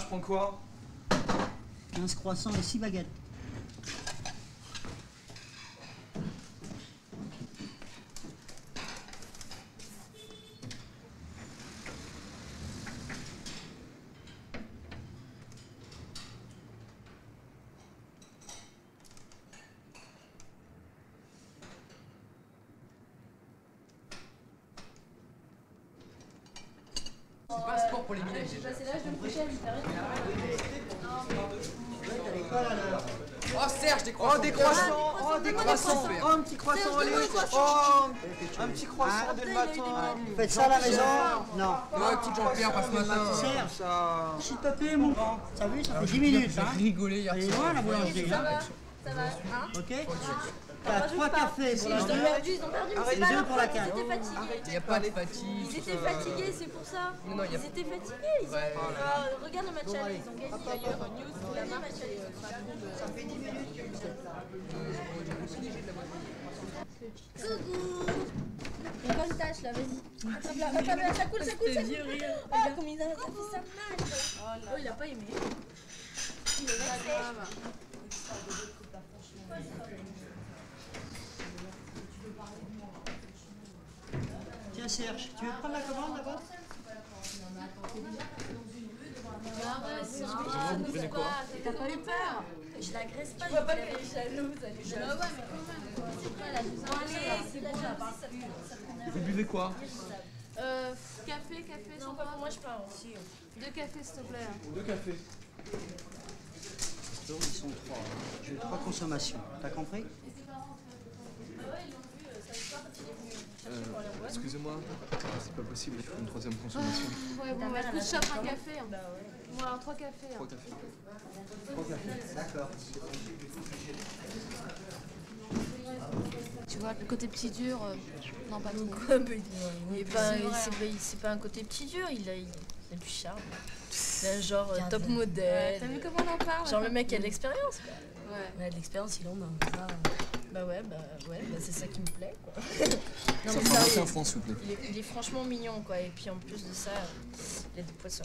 je prends quoi? 15 croissants et 6 baguettes. C'est pas un sport pour les minets. J'ai passé l'âge de me coucher à 8h30. Oh Serge, des croissants. Oh des croissants. Oh des croissants. Super. Oh un petit croissant au lait. Oh un petit croissant dès le matin. Vous faites ça à la maison? Non. Ouais, petit Jean-Pierre, pas ce matin. Serge, Ça. s'il te plaît, mon grand. T'as vu, ça fait 10 minutes, J'ai hein? rigolé hier Elle est soir. loin, la boulangerie, hein? Ça va, hein? Ok? T'as 3 cafés pour la Ils ont deux perdu, ils ont perdu, mais et c'est pas 2 leur pour la faute, canne. ils étaient fatigués. Il n'y a pas de fatigue. Ils étaient fatigués, c'est pour ça. Non, non, y a- Ils étaient fatigués. Ils ont... Ouais. regarde le match aller, ils ont gagné d'ailleurs. News, la main match aller. Ça fait 10 minutes que vous êtes là. Coucou. Il y a encore une tâche là, vas-y. Attrape-la, ça coule, ça coule, ça coule. Oh, comme il a fait ça mal. Oh, il a pas aimé. Il est vexé. Tiens, Serge, tu veux prendre la commande là-bas? Vous prenez quoi? T'as pas eu peur? Je l'agresse pas. Tu vois pas qu'elle est jalouse, elle est jalouse. Ouais, mais quand même quoi. C'est quoi, elle a 12 ans? Allez, c'est bon, elle parle plus. Vous buvez quoi? Café, sans pas. Moi je parle aussi. 2 cafés s'il te plaît. 2 cafés. Ils sont 3. Je veux 3 consommations. T'as compris? Excusez-moi, c'est pas possible, il faut une 3e consommation. Ouais, bon, bah, écoute, je t'offre un café. Hein. Bon, alors 3 cafés. 3 cafés. 3 cafés. D'accord. Tu vois, le côté petit dur, non, pas trop. C'est pas un côté petit dur, il a du charme. C'est un genre top modèle. T'as vu comment on en parle? Genre le mec a de l'expérience quoi. Ouais. De l'expérience, il en a. Ça. Bah ouais, c'est ça qui me plaît quoi. Non, Ça mais fera ça, monter en France, s'il vous plaît. il est franchement mignon quoi. Et puis en plus de ça, il a des poissons.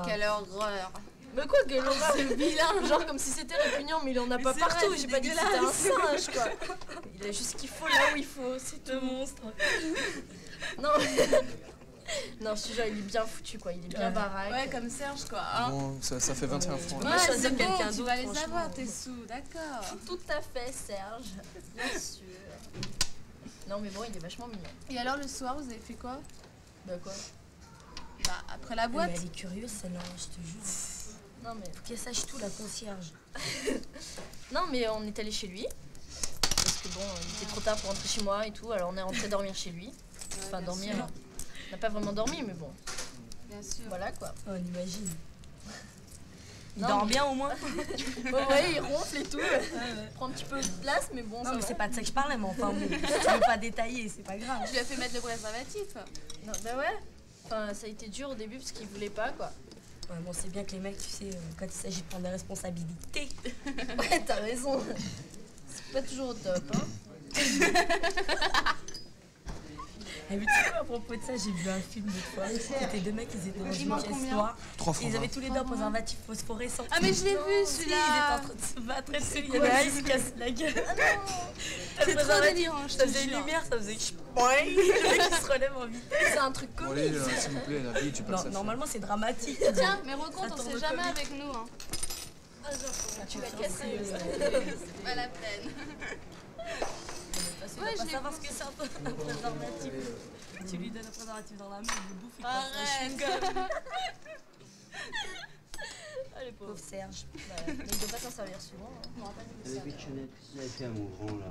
Quelle horreur. Mais quoi, quel horreur, c'est vilain. Genre comme si c'était répugnant, mais il en a pas partout. J'ai pas dit que c'était un singe quoi. Il a juste ce qu'il faut là où il faut, c'est tout. Monstre. Non. Non, je te jure, il est bien foutu quoi, il est bien baraque. Ouais, comme Serge quoi. Hein. Bon, ça fait 21 francs. Ouais, Ouais, choisir c'est bon, quelqu'un tu d'autre, vas les franchement. avoir tes sous, d'accord. Tout à fait, Serge. Bien sûr. Non, mais bon, il est vachement mignon. Et alors le soir, vous avez fait quoi? Bah quoi? Bah après la boîte. Mais elle est curieuse, celle-là, je te jure. Non, mais. Faut qu'elle sache tout, la concierge. Non, mais on est allé chez lui. Parce que bon, il était trop tard pour rentrer chez moi et tout, alors on est rentré dormir chez lui. Enfin, bien dormir. sûr. On n'a pas vraiment dormi, mais bon, Bien sûr. voilà quoi. Oh, on imagine. Il Non, dort mais- bien au moins. Ouais, il ronfle et tout. Il prend un petit peu de place, mais bon, ça Non, mais va. c'est pas de ça que je parlais, mais enfin, bon, si tu veux pas détailler, c'est pas grave. Tu lui as fait mettre le préservatif. Non, bah ouais. Enfin, ça a été dur au début parce qu'il voulait pas quoi. Ouais, bon, c'est bien que les mecs, tu sais, quand il s'agit de prendre des responsabilités. Ouais, t'as raison. C'est pas toujours au top, hein. Et mais tu sais quoi, à propos de ça, j'ai vu un film une fois. C'était 2 mecs, ils étaient dans une Dis-moi pièce combien. noire. 3 Et francs. ils avaient tous les deux un préservatif phosphorescent. Ah mais je l'ai vu Si, ils celui-là. étaient en train de se battre et tout. Il y avait un qui se casse la gueule. C'est trop délirant, je Ça te faisait une jure. lumière, ça faisait ch'poing. Le mec qui se relève en vitesse. C'est un truc Bon, comique. allez, s'il vous plaît, la vie, tu passes Non, à normalement, c'est dramatique. Tiens, mais raconte, Ça on tourne sait jamais comique. avec nous. Hein. Tu vas casser. C'est pas la peine. Ouais, je vais savoir ce que c'est un préservatif. Tu lui donnes un préservatif dans la main, il le bouffe, il passe un chewing-gum. Allez, pauvre. Pauvre Serge. Mais il doit pas s'en servir souvent. Hein. Vous avez Pichonnette, qu'est-ce que vous avez fait à mon grand là?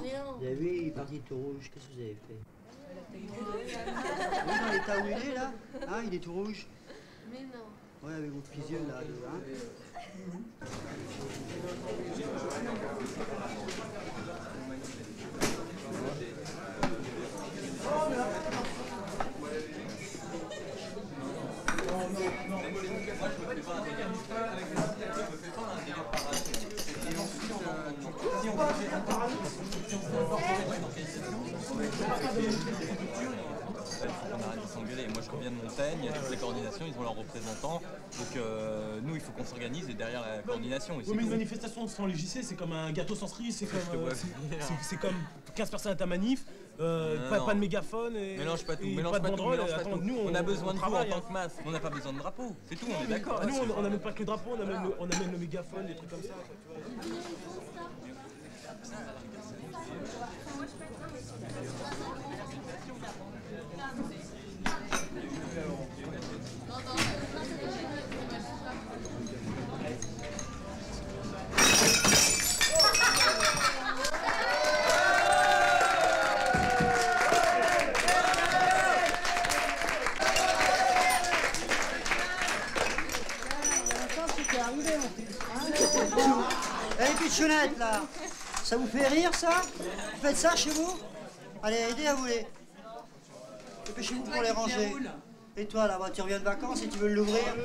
Rien. Vous avez vu, il est parti tout rouge, qu'est-ce que vous avez fait? Oui, dans l'état où il est là? Hein, il est tout rouge? Mais non. Ouais, avec vos petits yeux là. Hein? s'engueuler. Moi, je reviens de Montaigne, il y a toutes les coordinations, ils ont leurs représentants. Donc, nous, il faut qu'on s'organise et derrière la coordination. Oui, mais une manifestation sans les JC, c'est comme un gâteau sans cerise, c'est comme 15 personnes à ta manif, pas de mégaphone et mélange pas tout, et mélange pas de pas tout, banderole. mélange pas Attends, tout. nous, on a besoin de vous en travaille, tant que masse. On n'a pas besoin de drapeau, c'est tout, on est d'accord. Nous, on n'amène pas que le drapeau, on amène le mégaphone, des trucs comme ça. Allez, pitchounette, là. Ça vous fait rire, ça? Vous faites ça chez vous? Allez, aidez à rouler. Dépêchez-vous pour les ranger. Et toi, là, tu reviens de vacances et tu veux l'ouvrir? Hein?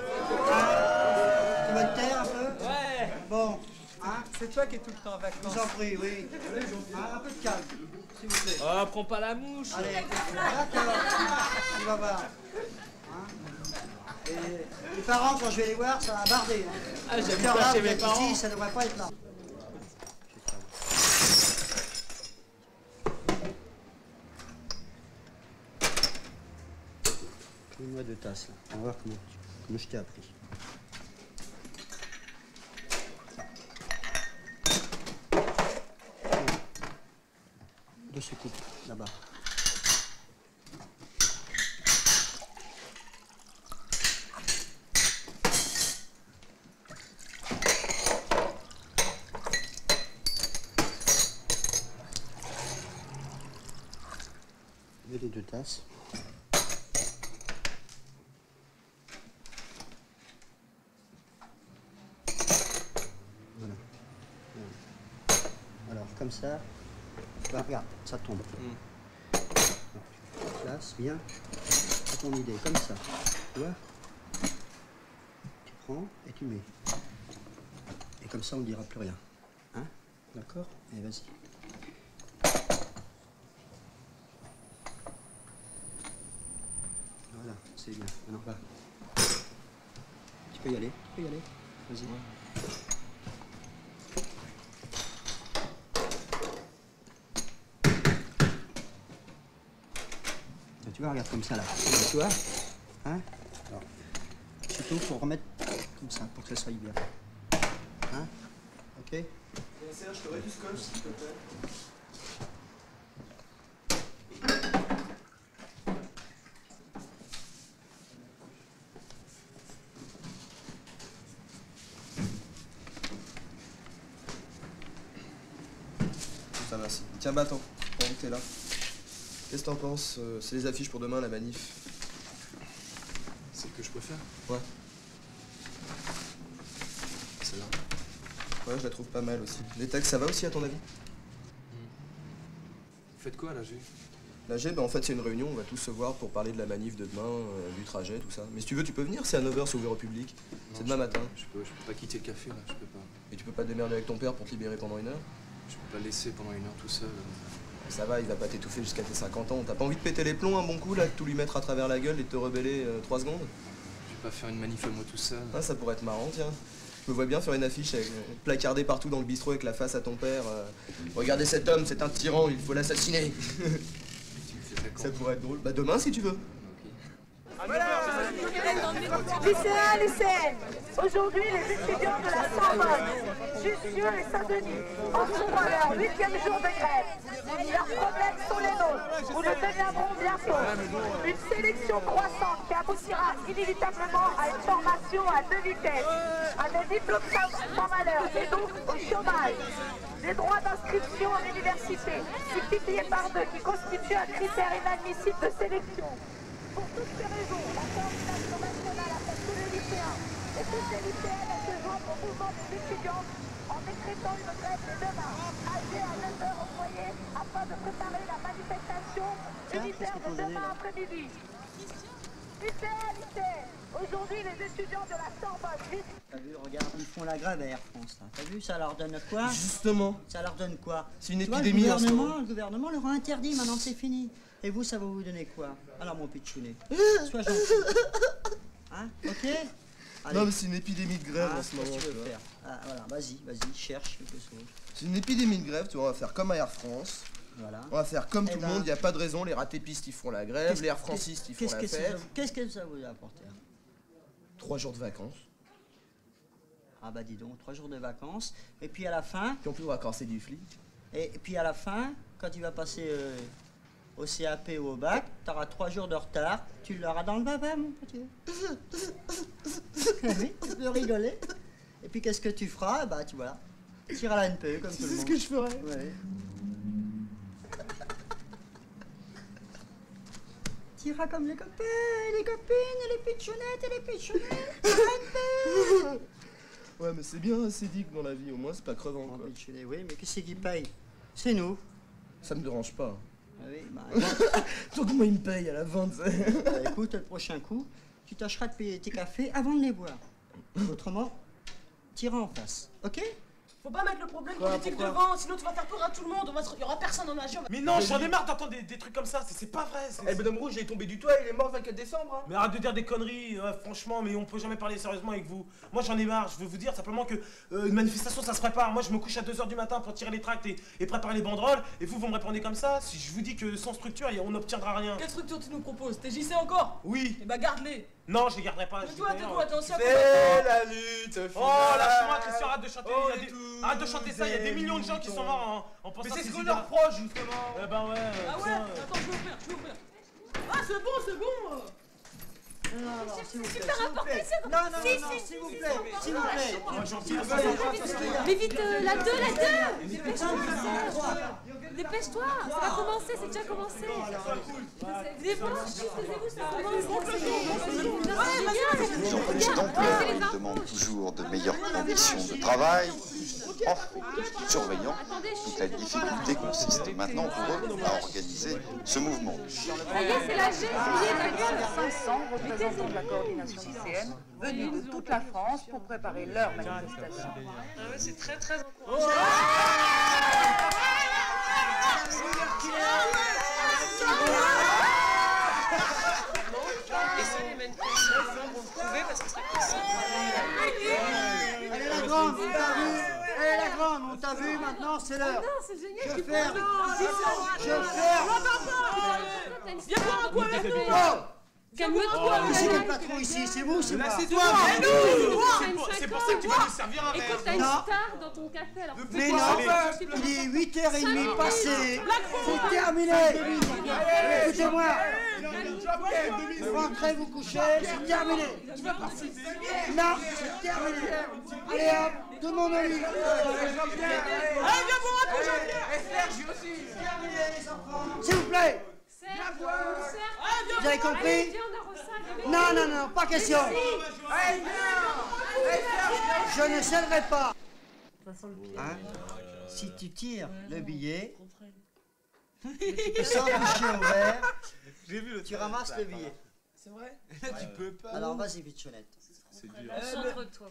Tu vas te taire un peu? Ouais. Bon. Hein? C'est toi qui es tout le temps en Je vacances. vous en prie, oui. Hein, un peu de calme, s'il vous plaît. Oh, prends pas la mouche. Allez, d'accord. Tu vas voir. Hein? Et les parents, quand je vais les voir, ça va barder. Hein? Ah, j'aime Là, pas chez vous mes êtes parents. ici, ça ne devrait pas être là. Mets-moi 2 tasses, là. On va voir comment je t'ai appris. Deux soucoupes, là-bas. Et les 2 tasses. Voilà. Alors, comme ça. Bah, regarde, ça tombe. Alors, place bien. C'est ton idée, comme ça. Tu vois? Tu prends et tu mets. Et comme ça, on ne dira plus rien. Hein? D'accord? Allez, vas-y. Voilà, c'est bien. Maintenant, va. Tu peux y aller. Vas-y. Tu vois, regarde comme ça là. Tu vois? Hein? Alors, surtout, faut remettre comme ça pour que ça soit bien. Hein? Ok? Serge, t'aurais du scotch, s'il te plaît? Ça merci. Tiens, bah attends, pendant que t'es là. Qu'est-ce que t'en penses? C'est les affiches pour demain, la manif. C'est que je peux faire? Ouais. Celle-là. Ouais, je la trouve pas mal aussi. Les textes, ça va aussi à ton avis? Vous faites quoi, là, G? La G, bah en fait, c'est une réunion, on va tous se voir pour parler de la manif de demain, du trajet, tout ça. Mais si tu veux, tu peux venir, c'est à 9h, c'est ouvert au public. C'est demain matin. Je peux pas quitter le café, là, je peux pas. Et tu peux pas te démerder avec ton père pour te libérer pendant 1 heure? Je peux pas le laisser pendant 1 heure tout seul. Ça va, il va pas t'étouffer jusqu'à tes 50 ans. T'as pas envie de péter les plombs un bon coup, là, de tout lui mettre à travers la gueule et de te rebeller 3 secondes? Je vais pas faire une manif à moi tout seul. Ah, ça pourrait être marrant, tiens. Je me vois bien faire une affiche placardée partout dans le bistrot avec la face à ton père. Regardez cet homme, c'est un tyran, il faut l'assassiner. Ça pourrait être drôle. Bah demain si tu veux. Lycéens, lycéennes, aujourd'hui les étudiants de la Sorbonne, Jussieu et Saint-Denis en sont à leur 8e jour de grève. Leurs problèmes sont les nôtres, nous le deviendrons bientôt. Une sélection croissante qui aboutira inévitablement à une formation à 2 vitesses, à des diplômes sans valeur et donc au chômage. Les droits d'inscription à l'université, multipliés par 2, qui constituent un critère inadmissible de sélection. Pour toutes ces raisons, la coordination nationale appelle tous les lycéens et toutes les lycéennes à se joindre au mouvement des étudiants en décrétant une grève de demain, âgée à 9h au foyer, afin de préparer la manifestation unitaire de demain après-midi. Lycéens, aujourd'hui les étudiants de la Sorbonne. T'as vu, regarde, ils font la grève à Air France. T'as vu, ça leur donne quoi? Justement. Ça leur donne quoi? C'est une Tu vois, épidémie en ce moment. le gouvernement leur a interdit, maintenant c'est fini. Et vous, ça va vous donner quoi? Alors, mon pitchounet, sois gentil. Hein? Ok? Allez. Non, mais c'est une épidémie de grève en ce moment. Qu'est-ce que tu veux tu vois. faire? Ah, voilà, vas-y, cherche quelque chose. C'est une épidémie de grève, tu vois, on va faire comme à Air France. Voilà. On va faire comme Eh tout ben, le monde, il n'y a pas de raison, les ratés pistes ils font la grève, les Air Francistes ils font la fête. Qu'est-ce que ça vous a apporté? 3 jours de vacances. Ah bah dis donc, 3 jours de vacances. Et puis à la fin... Puis en plus on va corser du flic. Et puis à la fin, quand tu vas passer au CAP ou au bac, tu auras 3 jours de retard, tu l'auras dans le baba, mon petit. Oui, tu peux rigoler. Et puis qu'est-ce que tu feras? Bah tu vois, tu iras à la NPE comme tout le monde. C'est ce que je ferais. Ouais. Tu iras comme les copains, les copines, et les pitchounettes et les pitchounettes. à la NPE. Ouais, mais c'est bien acidique dans la vie, au moins c'est pas crevant quoi. Oui, mais qui c'est qui paye? C'est nous. Ça me dérange pas. Ah oui, bah, Surtout moi il me paye à la vente. bah, écoute, le prochain coup, tu tâcheras de payer tes cafés avant de les boire. Autrement, tu iras en face, ok? Faut pas mettre le problème Quoi, politique pourquoi devant, sinon tu vas faire peur à tout le monde, il y aura personne en agir. Mais non, j'en ai marre d'entendre des trucs comme ça, c'est pas vrai. Eh, le bonhomme rouge il est tombé du toit, il est mort le 24 décembre. Hein. Mais arrête de dire des conneries, franchement, mais on peut jamais parler sérieusement avec vous. Moi j'en ai marre, je veux vous dire simplement que une manifestation ça se prépare. Moi je me couche à 2 h du matin pour tirer les tracts et préparer les banderoles, et vous me répondez comme ça. Si je vous dis que sans structure, on n'obtiendra rien. Quelle structure tu nous proposes? T'es JC encore? Oui. Et bah garde-les. Non, je les garderai pas. Mais toi, t'es quoi? T'es ancien C'est la lutte. Oh, lâche-moi, Christian, arrête de chanter. Arrête de chanter ça, il y a des millions de gens qui sont morts en pensant. Mais c'est ce qu'on qu'ils leur reproche justement. Eh ben ouais. Ah ouais? Attends, je vais ouvrir. Ah c'est bon. Non, s'il vous plaît, Super important, c'est Non, s'il vous plaît, s'il vous plaît. Mais vite, la 2, Dépêche-toi, ça va commencer, c'est déjà commencé. Taisez-vous, ça Les employés d'emploi demandent toujours de meilleures conditions de travail. Or, surveillant, toute la difficulté consiste maintenant pour eux à organiser ce mouvement. Ça y est, c'est la G, Plus de 500 représentants de la coordination lycéenne venus de toute la France pour préparer leur manifestation. Ah ouais, c'est très encourageant. Et ça, les manifestations vont prouver parce que ce serait possible. Allez la grande, on t'a vu. Allez la grande, on t'a vu, maintenant c'est l'heure. Non, c'est génial. Je ferme. Viens boire un coup avec nous. Calme-toi. Qui c'est qui est le patron ici? C'est vous, c'est moi. C'est toi. C'est pour ça que tu vas nous servir un verre. Écoute, t'as une Non. star dans ton café, alors Mais non, il est 8h30 passé. C'est terminé. Écoutez-moi. Rentrez vous coucher, c'est terminé. Non, c'est terminé. Allez hop, tout le monde au lit. Allez, viens boire un coup, Jean-Pierre. S'il vous plaît. Vous avez compris? Non, pas question. Je ne céderai pas. Hein? Si tu tires le billet, sans toucher au verre, tu ramasses le billet. C'est vrai? Tu peux pas. Alors vas-y, Bichonnette. C'est dur.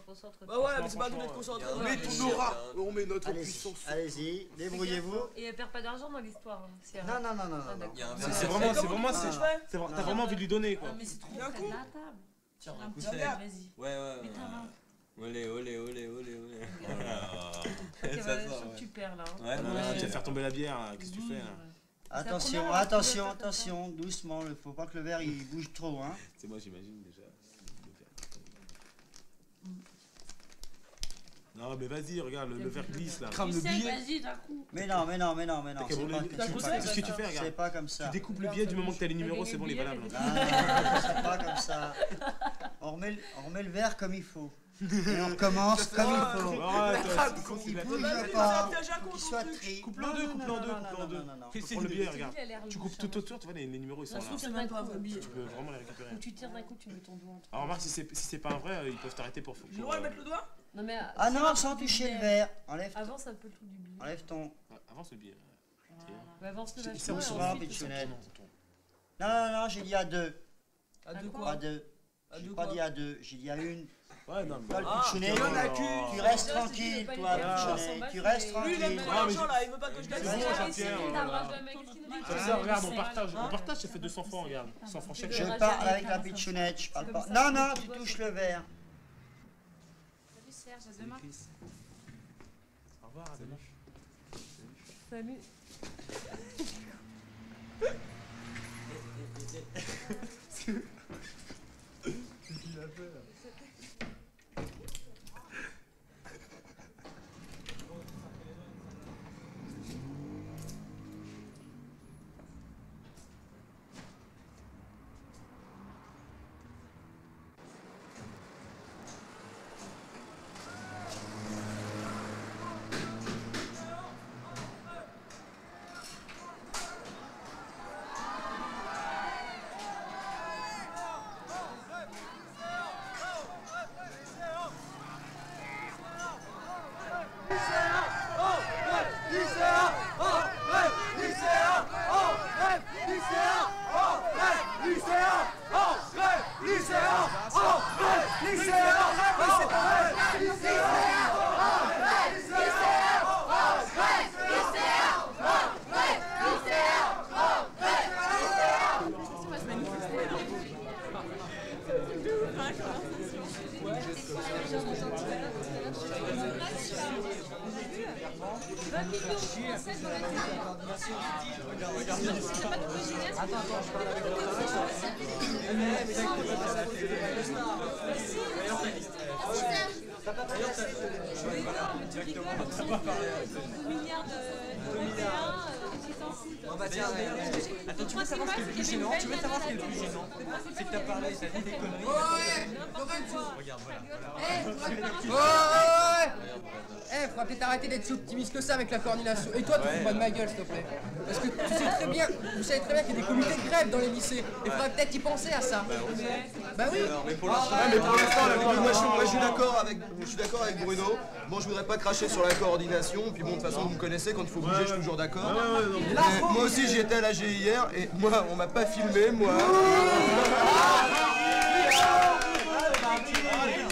Concentre-toi. Bah ouais, mais c'est pas tout d'être concentré. Mais ton aura, on met notre puissance. Allez-y, débrouillez-vous. Et perds pas d'argent dans l'histoire. Non. C'est vraiment, t'as vraiment envie de lui donner quoi. Mais c'est trop près de la table. Tiens, Un petit vas-y. verre. Ouais. Mais ta main. Olé. Je Ça sens sort, que tu perds là. Ouais, non, Tu vas faire tomber la bière, là. Qu'est-ce que tu fais là? Attention, doucement, il faut pas que le verre il bouge trop, hein. C'est moi j'imagine déjà. Non mais vas-y, regarde, le verre glisse là. Crame le billet. Vas-y, d'un coup. Mais non, Qu'est-ce que tu fais, regarde? c'est pas comme ça. Tu découpes le billet du moment que t'as les numéros, c'est bon, il est valable. Non, c'est pas comme ça. On remet le verre comme il faut. Et on recommence comme il faut. Il bouge pas, qu'il soit tri. Coupe-le en deux. C'est le billet, regarde. Tu coupes tout autour, tu vois, les numéros ils sont là. C'est même pas un vrai billet. Tu peux vraiment les récupérer. Ou tu tires d'un coup, tu mets ton doigt entre. Alors remarque, si c'est pas un vrai, ils peuvent t'arrêter pour... J'ai le droit de mettre le doigt? Non mais. Ah non, sans toucher le verre. Avance un peu le truc du billet. Enlève ton... Avance le billet. Avance le C'est vachement. Bonsoir, Bichonnette. Non, j'ai dit à deux. À deux quoi? À deux. J'ai pas dit à deux, j'ai dit à une. Ouais, non, mais... Toi, le pitchounet, tu restes tranquille, toi, pitchounet. Tu restes tranquille. Lui, il aime pas l'argent, là, il veut pas que je gagne. C'est bon, Jean-Pierre. Ça, regarde, on partage, ça fait 200 francs, regarde. 100 francs chaque. Je parle avec la pitchounette, je parle pas. Non, non, tu touches le verre. Salut Serge, à demain. Au revoir, à demain. Salut. Qu'est-ce qu'il a fait là? Attends, tu veux savoir ce qui est le plus gênant? Tu veux savoir ce qui est le plus gênant? C'est que t'as parlé, t'as dit des conneries. Regarde, voilà. Eh, faudra peut-être arrêter d'être si optimiste que ça avec la coordination. Et toi, tu fous pas de ma gueule, s'il te plaît. Parce que tu sais très bien, vous savez très bien qu'il y a des comités de grève dans les lycées. Et faudrait peut-être y penser à ça. Bah oui. Mais pour l'instant, moi je suis d'accord avec Bruno. Bon, je voudrais pas cracher sur la coordination. Puis bon, de toute façon, vous me connaissez, quand il faut bouger, je suis toujours d'accord. Moi aussi, j'y étais à l'AG hier et moi, on m'a pas filmé, moi.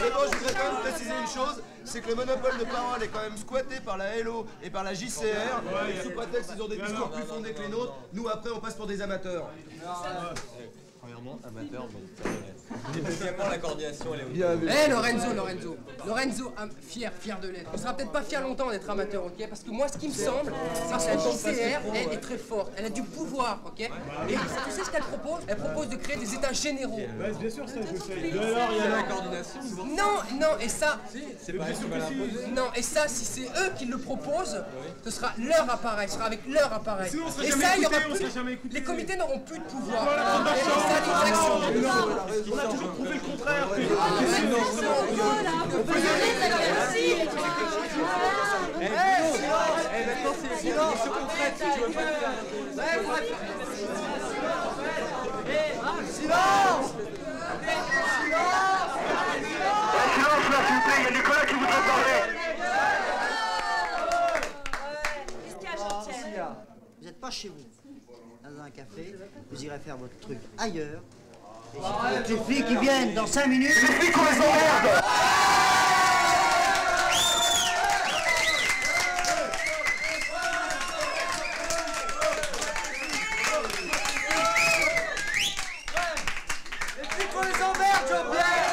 Mais bon, je voudrais quand même préciser une chose, c'est que le monopole de parole est quand même squatté par la LO et par la JCR. Sous prétexte qu'ils ont des discours plus fondés que les nôtres, nous après on passe pour des amateurs. Premièrement, amateur, bon. Et deuxièmement, la coordination, elle est bien. Eh Lorenzo, fier de l'être. On sera peut-être pas fier longtemps d'être amateur, ok? Parce que moi, ce qui me semble, c'est que la JCR, elle est très forte. Elle a du pouvoir, ok? Et tu sais ce qu'elle propose? Elle propose de créer des états généraux. Ouais, bien sûr, ça je fais. De alors, il y a la coordination. Non, et ça. C'est pas elle qui va l'imposer. Non, et ça, si c'est eux qui le proposent, ce sera leur appareil, ce sera avec leur appareil. Et ça, il y aura plus. Les comités n'auront plus de pouvoir. On a toujours prouvé le contraire. Maintenant, c'est une condition concrète si tu veux pas le faire. Silence! Silence là, s'il vous plaît, il y a Nicolas qui voudrait parler. Vous n'êtes pas chez vous, dans un café, vous irez faire votre truc ailleurs. Et les filles qui viennent dans 5 minutes, les filles qu'on les emmerde. les filles qu'on les emmerde, Jean-Pierre.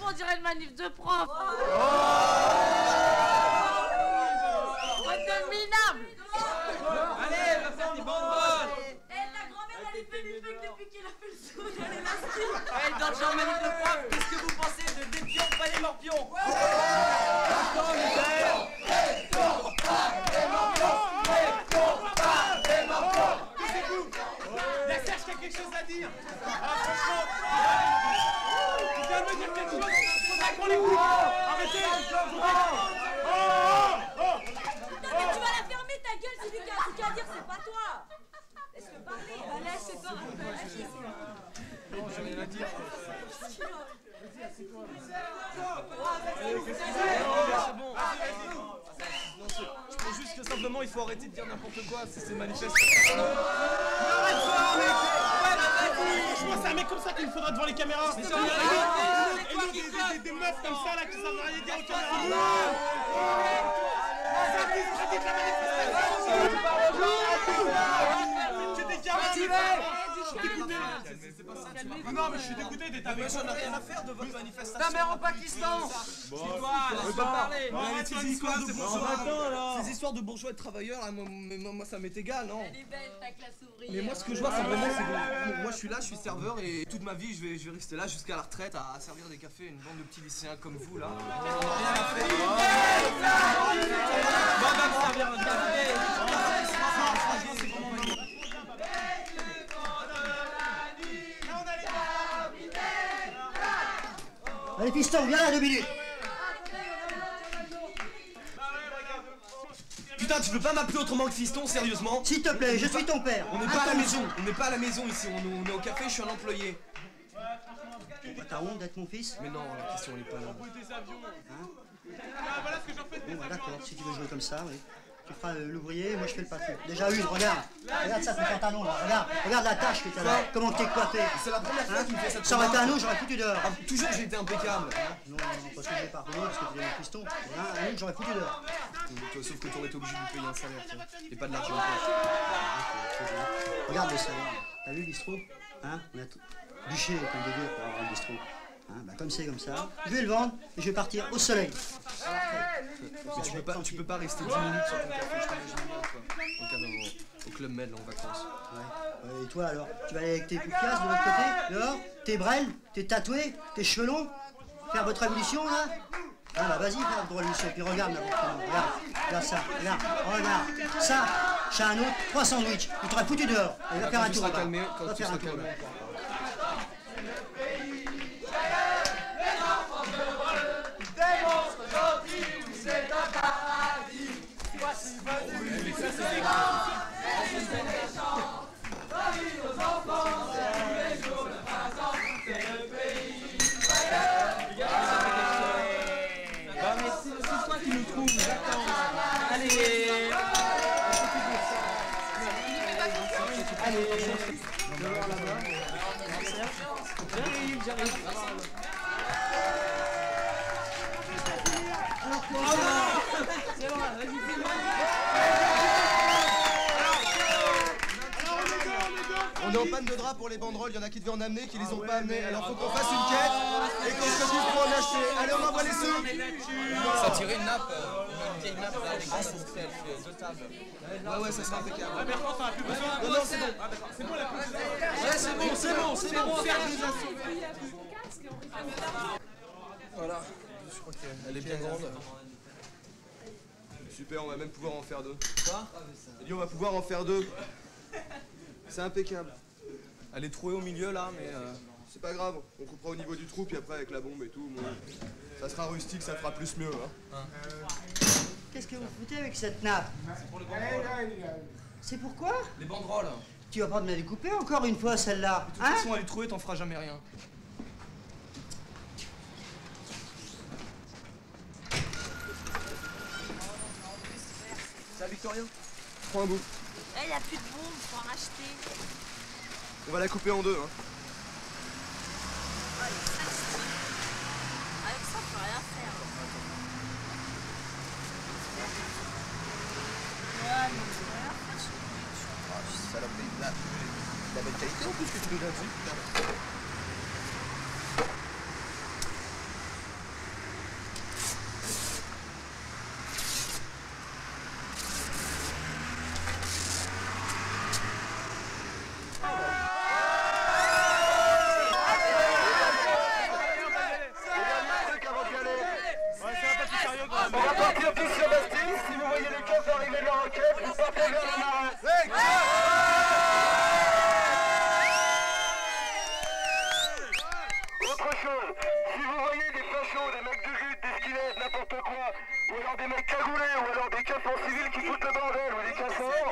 On dirait une manif de prof. De minable. Allez, va faire des banderoles. La grand-mère, elle est fait depuis qu'il a fait le saut dans l'élastique. Allez, dans le manif de prof, qu'est-ce que vous pensez de des pions, pas des morpions? La Serge qui a quelque chose à dire. Franchement, tu viens de me dire quelque chose. Faudrait qu'on l'écoute. Arrêtez. à dire, c'est pas toi. Laisse-le parler. Bah laisse-le parler. Non, j'ai rien à dire. C'est bon. Je pense juste que simplement il faut arrêter de dire n'importe quoi, c'est manifeste. Franchement, c'est un mec comme ça qu'il faudra devant les caméras. Et des meufs comme ça là qui savent rien dire aux caméras. Non, mais je suis dégoûté d'être avec J'en ai rien à faire de votre manifestation. Ta mère au Pakistan. C'est toi, laisse-moi parler. Ces histoires de bourgeois et de travailleurs, là, moi ça m'est égal, non? Elle est belle ta classe ouvrière. Mais moi ce que je vois simplement c'est que moi je suis là, je suis serveur et toute ma vie je vais rester là jusqu'à la retraite à servir des cafés, une bande de petits lycéens comme vous là. On n'a rien à faire. Moi va me servir un café. Allez piston, viens là 2 minutes. Putain, tu veux pas m'appeler autrement que fiston, sérieusement? S'il te plaît, je suis ton père. On n'est pas à la maison, on n'est pas à la maison ici, on est au café, je suis un employé. T'as honte d'être mon fils? Mais non, la question elle est pas là. Bon bah d'accord, si tu veux jouer comme ça, oui. Tu feras l'ouvrier, moi je fais le patron. Déjà une, regarde. Regarde ça, ton pantalon là. Regarde la tache que t'as là. Comment t'es coiffé. C'est la première fois que tu me fais ça. Ça aurait été un autre, j'aurais foutu dehors. Toujours j'ai été impeccable. Non, parce que j'ai pardonné, parce que tu es mon piston. Un autre, j'aurais foutu dehors. Sauf que t'aurais été obligé de lui payer un salaire, tiens. Et pas de l'argent. Regarde le salaire. T'as vu le bistrot? Hein? On a bûché comme des vieux pour avoir le bistrot. Hein, bah comme c'est comme ça, je vais le vendre et je vais partir au soleil. Mais tu peux pas rester 10 minutes sur ton café, je t'imagine bien quoi. Au Club Med là en vacances. Ouais. Et toi alors, tu vas aller avec tes poufiasses de l'autre côté, dehors, tes brels, tes tatoués, tes cheveux longs, faire votre révolution là? Ah bah vas-y, fais votre révolution, et puis regarde là, regarde ça, regarde ça, j'ai un autre, 3 sandwichs, il t'aurait foutu dehors, il va faire un tour là-bas. Va faire un tour là. C'est toi qui nous trouves, j'attends. Allez. J'arrive. C'est bon, vas-y, On est en panne de draps pour les banderoles, il y en a qui devaient en amener, qui les ont pas amenés. Alors faut qu'on fasse une quête et qu'on se dise pour en acheter. Allez, on envoie les sous. Ça tirait une nappe, une vieille nappe là, avec deux tables. Ouais, ça sera impeccable. Ah, mais par contre, on a plus besoin. Non, c'est bon. C'est bon, la Ouais, c'est bon. Voilà, je crois qu'elle est bien grande. Super, on va même pouvoir en faire 2. Quoi? J'ai dit on va pouvoir en faire 2. C'est impeccable. Elle est trouée au milieu là, mais c'est pas grave, on coupera au niveau du trou, puis après avec la bombe et tout, bon, ça sera rustique, ça fera plus mieux. Hein. Qu'est-ce que vous foutez avec cette nappe? c'est pour les banderoles. C'est pourquoi? Les banderoles. Tu vas pas me la découper encore une fois celle-là? De toute façon, elle est trouée, t'en feras jamais rien. Ça, Victorien? Prends un bout. Eh, y a plus de bombes, faut en racheter. On va la couper en 2. Hein. Avec ça, on peut rien faire. Ouais, mais tu peux rien faire sur le Ça la belle qualité en plus que tu nous as dit. On va partir tous sur Bastille. Si vous voyez les keufs arriver de la roquette, vous partez vers la marin. Autre chose, si vous voyez des fachos, des mecs de jute, des skinheads, n'importe quoi, ou alors des mecs cagoulés, ou alors des keufs en civil qui foutent le bordel, ou des casseurs,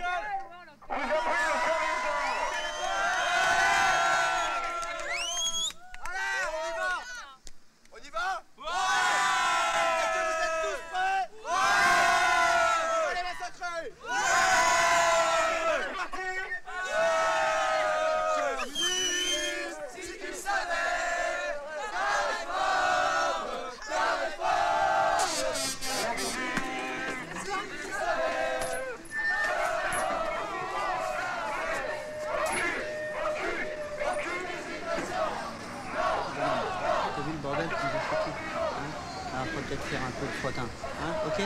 poubelle, puis c'est tout. Hein? Alors faut peut-être faire un peu de frottin. Hein? Ok?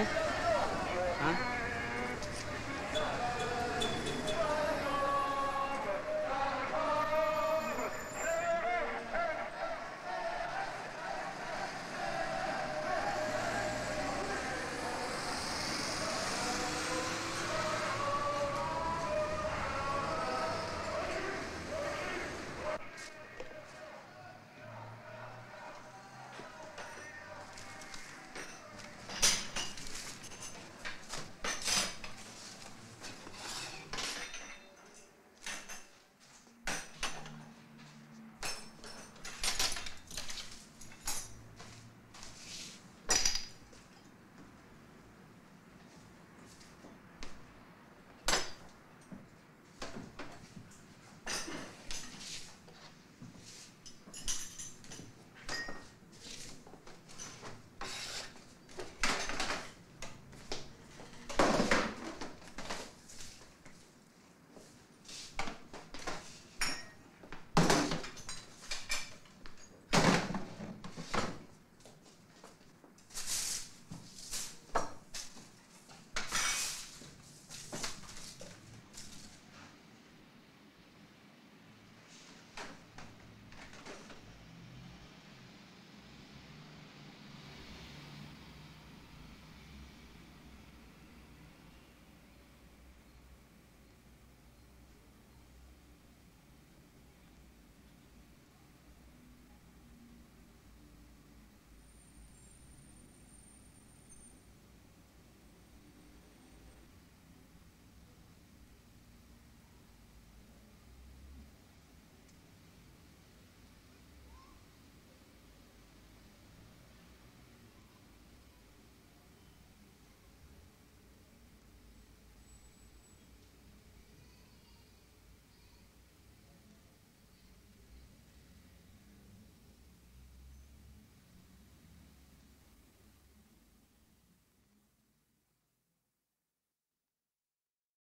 Hein?